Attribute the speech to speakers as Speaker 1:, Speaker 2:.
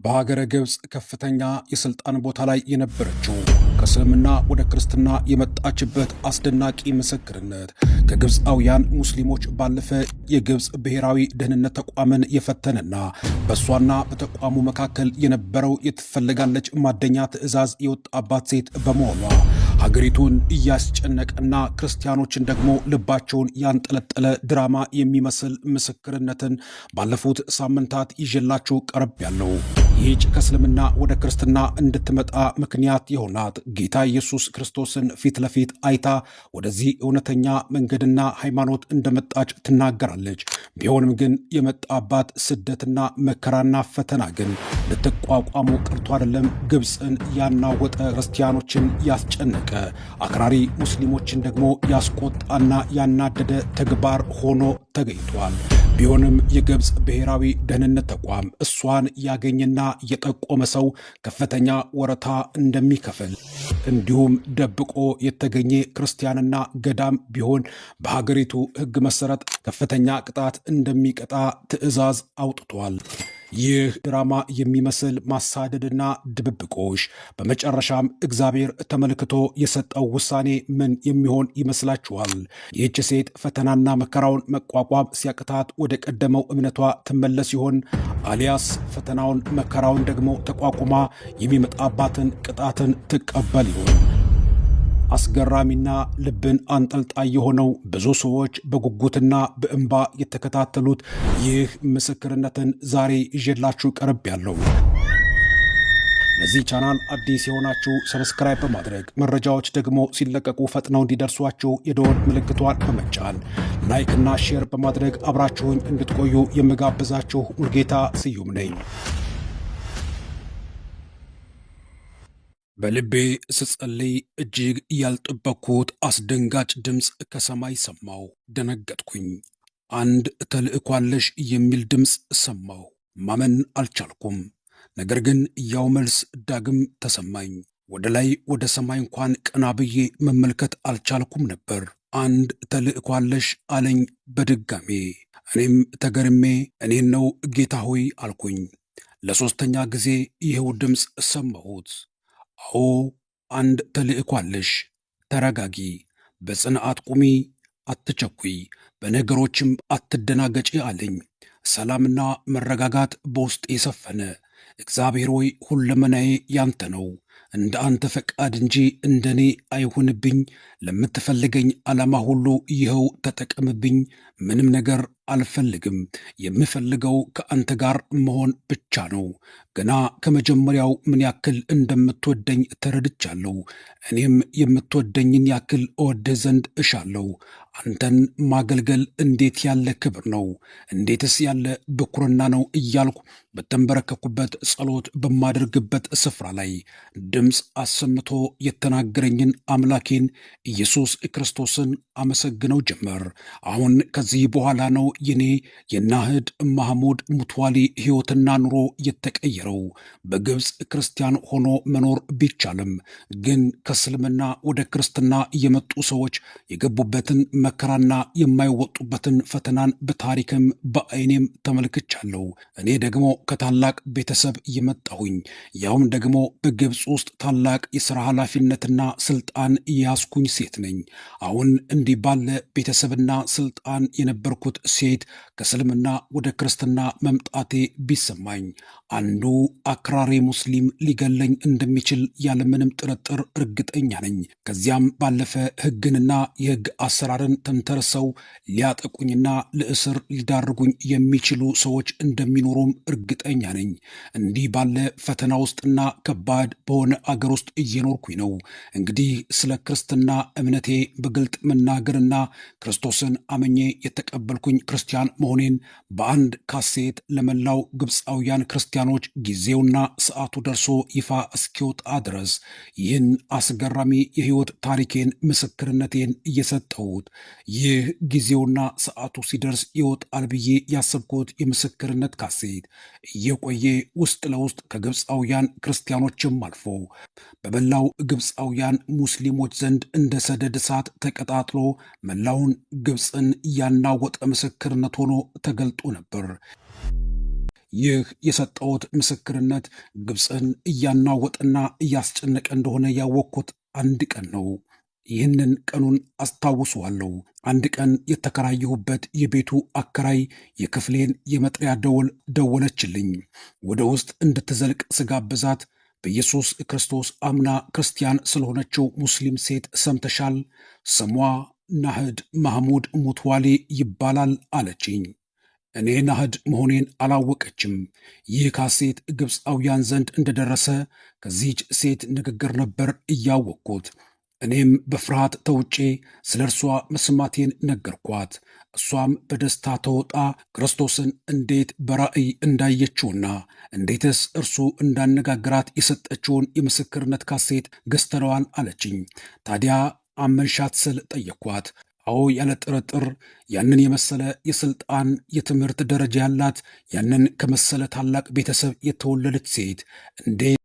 Speaker 1: በሀገረ ግብጽ ከፍተኛ የስልጣን ቦታ ላይ የነበረችው ከእስልምና ወደ ክርስትና የመጣችበት አስደናቂ ምስክርነት ከግብፃውያን ሙስሊሞች ባለፈ የግብጽ ብሔራዊ ደህንነት ተቋምን የፈተነና በእሷና በተቋሙ መካከል የነበረው የትፈልጋለች ማደኛ ትዕዛዝ የወጣባት ሴት በመሆኗ ሀገሪቱን እያስጨነቀና ክርስቲያኖችን ደግሞ ልባቸውን ያንጠለጠለ ድራማ የሚመስል ምስክርነትን ባለፉት ሳምንታት ይዤላችሁ ቀርብ ያለው ይህች ከእስልምና ወደ ክርስትና እንድትመጣ ምክንያት የሆናት ጌታ ኢየሱስ ክርስቶስን ፊት ለፊት አይታ ወደዚህ እውነተኛ መንገድና ሃይማኖት እንደመጣች ትናገራለች። ቢሆንም ግን የመጣባት ስደትና መከራና ፈተና ግን ልትቋቋሙ ቀርቶ አይደለም ግብፅን ያናወጠ ክርስቲያኖችን ያስጨነቀ አክራሪ ሙስሊሞችን ደግሞ ያስቆጣና ያናደደ ተግባር ሆኖ ተገኝቷል። ቢሆንም የግብፅ ብሔራዊ ደህንነት ተቋም እሷን ያገኘና የጠቆመ ሰው ከፍተኛ ወረታ እንደሚከፍል እንዲሁም ደብቆ የተገኘ ክርስቲያንና ገዳም ቢሆን በሀገሪቱ ሕግ መሰረት ከፍተኛ ቅጣት እንደሚቀጣ ትዕዛዝ አውጥቷል። ይህ ድራማ የሚመስል ማሳደድና ድብብቆሽ በመጨረሻም እግዚአብሔር ተመልክቶ የሰጠው ውሳኔ ምን የሚሆን ይመስላችኋል? ይህች ሴት ፈተናና መከራውን መቋቋም ሲያቅታት ወደ ቀደመው እምነቷ ትመለስ ይሆን? አሊያስ ፈተናውን መከራውን ደግሞ ተቋቁማ የሚመጣባትን ቅጣትን ትቀበል ይሆን? አስገራሚና ልብን አንጠልጣይ የሆነው ብዙ ሰዎች በጉጉትና በእንባ የተከታተሉት ይህ ምስክርነትን ዛሬ ይዤላችሁ ቀርብ ያለው። ለዚህ ቻናል አዲስ የሆናችሁ ሰብስክራይብ በማድረግ መረጃዎች ደግሞ ሲለቀቁ ፈጥነው እንዲደርሷችሁ የደወል ምልክቷን በመጫን ላይክና ሼር በማድረግ አብራችሁኝ እንድትቆዩ የምጋብዛችሁ ሙልጌታ ስዩም ነኝ። በልቤ ስጸልይ እጅግ ያልጠበቅኩት አስደንጋጭ ድምፅ ከሰማይ ሰማሁ። ደነገጥኩኝ። አንድ ተልእኮ አለሽ የሚል ድምፅ ሰማሁ። ማመን አልቻልኩም። ነገር ግን ያው መልስ ዳግም ተሰማኝ። ወደ ላይ ወደ ሰማይ እንኳን ቀና ብዬ መመልከት አልቻልኩም ነበር። አንድ ተልእኮ አለሽ አለኝ በድጋሜ። እኔም ተገርሜ እኔን ነው ጌታ ሆይ አልኩኝ። ለሦስተኛ ጊዜ ይኸው ድምፅ ሰማሁት። አዎ አንድ ተልእኮ አለሽ። ተረጋጊ፣ በጽንዓት ቁሚ፣ አትቸኩይ፣ በነገሮችም አትደናገጪ አለኝ። ሰላምና መረጋጋት በውስጥ የሰፈነ። እግዚአብሔር ሆይ ሁለመናዬ ያንተ ነው፣ እንደ አንተ ፈቃድ እንጂ እንደኔ አይሁንብኝ። ለምትፈልገኝ ዓላማ ሁሉ ይኸው ተጠቀምብኝ። ምንም ነገር አልፈልግም። የምፈልገው ከአንተ ጋር መሆን ብቻ ነው። ገና ከመጀመሪያው ምን ያክል እንደምትወደኝ ተረድቻለሁ። እኔም የምትወደኝን ያክል እወድህ ዘንድ እሻለሁ። አንተን ማገልገል እንዴት ያለ ክብር ነው! እንዴትስ ያለ ብኩርና ነው! እያልኩ በተንበረከኩበት ጸሎት በማደርግበት ስፍራ ላይ ድምፅ አሰምቶ የተናገረኝን አምላኬን ኢየሱስ ክርስቶስን አመሰግነው ጀመር። አሁን ከዚህ በኋላ ነው የኔ የናህድ ማህሙድ ሙትዋሊ ሕይወትና ኑሮ የተቀየረው። በግብፅ ክርስቲያን ሆኖ መኖር ቢቻልም ግን ከእስልምና ወደ ክርስትና የመጡ ሰዎች የገቡበትን መከራና የማይወጡበትን ፈተናን በታሪክም በዓይኔም ተመልክቻለሁ። እኔ ደግሞ ከታላቅ ቤተሰብ የመጣሁኝ ያውም ደግሞ በግብፅ ውስጥ ታላቅ የሥራ ኃላፊነትና ስልጣን ያስኩኝ ሴት ነኝ። አሁን እንዲህ ባለ ቤተሰብና ስልጣን የነበርኩት ሴት ከእስልምና ወደ ክርስትና መምጣቴ ቢሰማኝ አንዱ አክራሪ ሙስሊም ሊገለኝ እንደሚችል ያለምንም ጥርጥር እርግጠኛ ነኝ። ከዚያም ባለፈ ሕግንና የሕግ አሰራርን ተንተርሰው ሊያጠቁኝና ለእስር ሊዳርጉኝ የሚችሉ ሰዎች እንደሚኖሩም እርግጠኛ ነኝ። እንዲህ ባለ ፈተና ውስጥና ከባድ በሆነ አገር ውስጥ እየኖርኩኝ ነው። እንግዲህ ስለ ክርስትና እምነቴ በግልጥ መናገርና ክርስቶስን አመኜ የተቀበልኩኝ ክርስቲያን መሆኔን በአንድ ካሴት ለመላው ግብፃውያን ክርስቲያኖች ጊዜውና ሰዓቱ ደርሶ ይፋ እስኪወጣ ድረስ ይህን አስገራሚ የሕይወት ታሪኬን ምስክርነቴን እየሰጠሁት ይህ ጊዜውና ሰዓቱ ሲደርስ ይወጣል ብዬ ያሰብኩት የምስክርነት ካሴት እየቆየ ውስጥ ለውስጥ ከግብፃውያን ክርስቲያኖችም አልፎ በመላው ግብፃውያን ሙስሊሞች ዘንድ እንደ ሰደድ እሳት ተቀጣጥሎ መላውን ግብፅን ያናወጠ ምስክርነት ሆኖ ተገልጦ ነበር። ይህ የሰጠሁት ምስክርነት ግብፅን እያናወጠና እያስጨነቀ እንደሆነ ያወቅኩት አንድ ቀን ነው። ይህንን ቀኑን አስታውሰዋለሁ። አንድ ቀን የተከራየሁበት የቤቱ አከራይ የክፍሌን የመጥሪያ ደወል ደወለችልኝ። ወደ ውስጥ እንድትዘልቅ ስጋብዛት በኢየሱስ ክርስቶስ አምና ክርስቲያን ስለሆነችው ሙስሊም ሴት ሰምተሻል? ስሟ ናህድ ማህሙድ ሙትዋሌ ይባላል አለችኝ። እኔ ናህድ መሆኔን አላወቀችም። ይህ ካሴት ግብፃውያን ዘንድ እንደደረሰ ከዚህች ሴት ንግግር ነበር እያወቅኩት። እኔም በፍርሃት ተውጬ ስለ እርሷ መስማቴን ነገርኳት። እሷም በደስታ ተውጣ ክርስቶስን እንዴት በራእይ እንዳየችውና እንዴትስ እርሱ እንዳነጋግራት የሰጠችውን የምስክርነት ካሴት ገዝተነዋል አለችኝ። ታዲያ አመንሻት ስል ጠየቅኳት። አዎ ያለ ጥርጥር ያንን የመሰለ የስልጣን የትምህርት ደረጃ ያላት ያንን ከመሰለ ታላቅ ቤተሰብ የተወለደች ሴት እንዴት